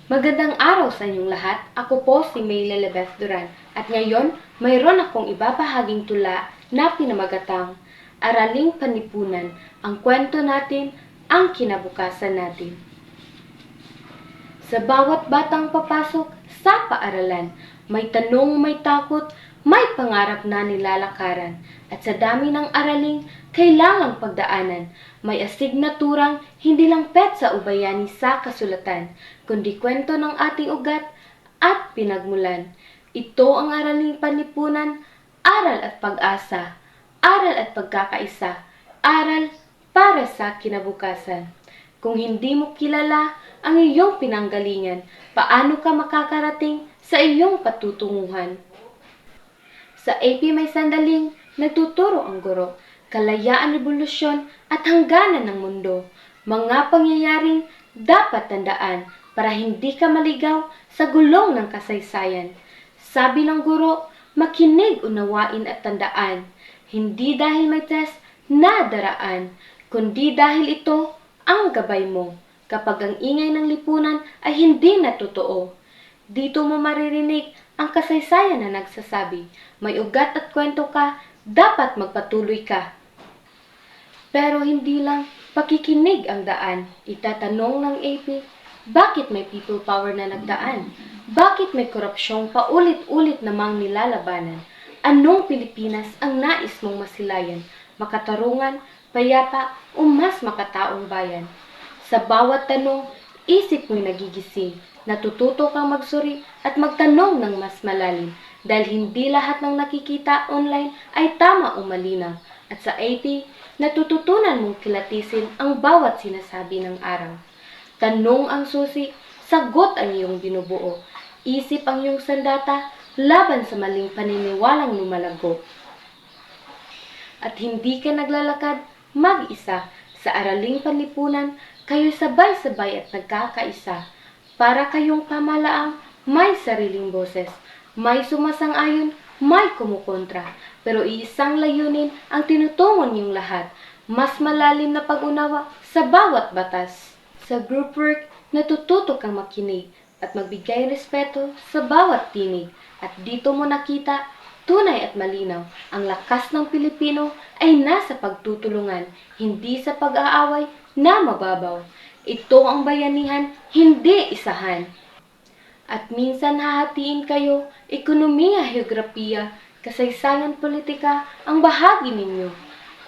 Magandang araw sa inyong lahat. Ako po si May Lelebeth Duran at ngayon mayroon akong ibabahaging tula na pinamagatang Araling Panlipunan, ang kwento natin, ang kinabukasan natin. Sa bawat batang papasok sa paaralan, may tanong, may takot, may pangarap na nilalakaran. At sa dami ng araling kailangang pagdaanan, may asignaturang hindi lang petsa o bayani sa kasulatan, kundi kwento ng ating ugat at pinagmulan. Ito ang Araling Panlipunan, aral at pag-asa, aral at pagkakaisa, aral para sa kinabukasan. Kung hindi mo kilala ang iyong pinanggalingan, paano ka makakarating sa iyong patutunguhan? Sa AP may sandaling nagtuturo ang guro, kalayaan, revolusyon at hangganan ng mundo. Mga pangyayaring dapat tandaan para hindi ka maligaw sa gulong ng kasaysayan. Sabi ng guro, makinig, unawain at tandaan, hindi dahil may test na daraan, kundi dahil ito ang gabay mo kapag ang ingay ng lipunan ay hindi na totoo. Dito mo maririnig ang kasaysayan na nagsasabi, may ugat at kwento ka, dapat magpatuloy ka. Pero hindi lang pakikinig ang daan. Itatanong ng AP, bakit may people power na nagdaan? Bakit may korupsyong paulit-ulit namang nilalabanan? Anong Pilipinas ang nais mong masilayan? Makatarungan, payapa, o mas makataong bayan? Sa bawat tanong, isip mo'y nagigising. Natututo kang magsuri at magtanong ng mas malalim dahil hindi lahat ng nakikita online ay tama o malinaw. At sa AP, natututunan mong kilatisin ang bawat sinasabi ng araw. Tanong ang susi, sagot ang iyong binubuo. Isip ang iyong sandata laban sa maling paniniwalang lumalago. At hindi ka naglalakad mag-isa sa Araling Panlipunan, kayo'y sabay-sabay at nagkakaisa. Para kayong pamalaang may sariling boses, may sumasang-ayon, may kumukontra, pero iisang layunin ang tinutungo niyong lahat, mas malalim na pag-unawa sa bawat batas. Sa group work, natututo kang makinig at magbigay respeto sa bawat tinig, at dito mo nakita tunay at malinaw, ang lakas ng Pilipino ay nasa pagtutulungan, hindi sa pag-aaway na mababaw. Ito ang bayanihan, hindi isahan. At minsan hahatiin kayo, ekonomiya, heograpiya, kasaysayan, politika, ang bahagi ninyo.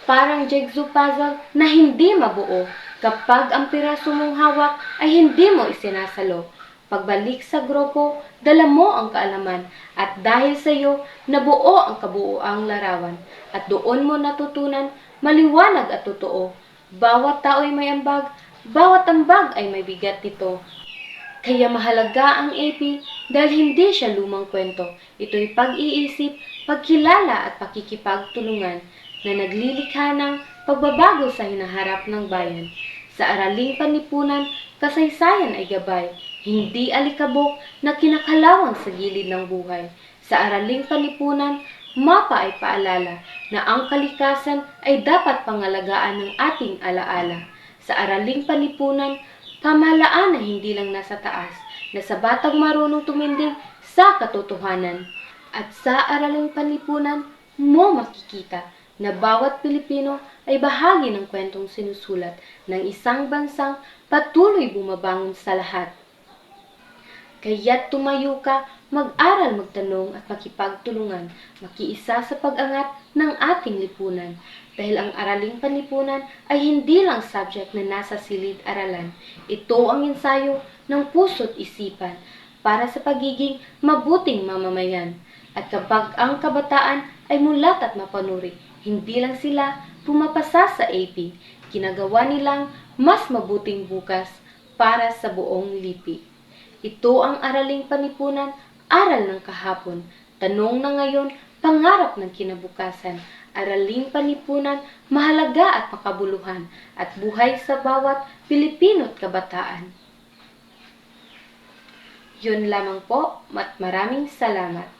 Parang jigsaw puzzle na hindi mabuo kapag ang piraso mong hawak ay hindi mo isinasalo. Pagbalik sa grupo, dala mo ang kaalaman at dahil sa iyo, nabuo ang kabuuang larawan at doon mo natutunan maliwanag at totoo. Bawat tao ay may ambag, bawat ambag ay may bigat nito. Kaya mahalaga ang AP dahil hindi siya lumang kwento. Ito'y pag-iisip, pagkilala at pakikipagtulungan na naglilikha ng pagbabago sa hinaharap ng bayan. Sa Araling Panlipunan, kasaysayan ay gabay, hindi alikabok na kinakalawang sa gilid ng buhay. Sa Araling Panlipunan, mapa ay paalala na ang kalikasan ay dapat pangalagaan ng ating alaala. Sa Araling Panlipunan, pamahalaan na hindi lang nasa taas, na sa batang marunong tumindig sa katotohanan. At sa Araling Panlipunan mo makikita na bawat Pilipino ay bahagi ng kwentong sinusulat ng isang bansang patuloy bumabangon sa lahat. Kaya't tumayo ka, mag-aral, magtanong at makipagtulungan, makiisa sa pag-angat ng ating lipunan. Dahil ang Araling Panlipunan ay hindi lang subject na nasa silid-aralan. Ito ang ensayo ng puso't isipan para sa pagiging mabuting mamamayan. At kapag ang kabataan ay mulat at mapanuri, hindi lang sila pumapasa sa AP, ginagawa nilang mas mabuting bukas para sa buong lipi. Ito ang Araling Panlipunan, aral ng kahapon, tanong na ngayon, pangarap ng kinabukasan. Araling Panlipunan, mahalaga at makabuluhan, at buhay sa bawat Pilipino't kabataan. Yun lamang po, at maraming salamat.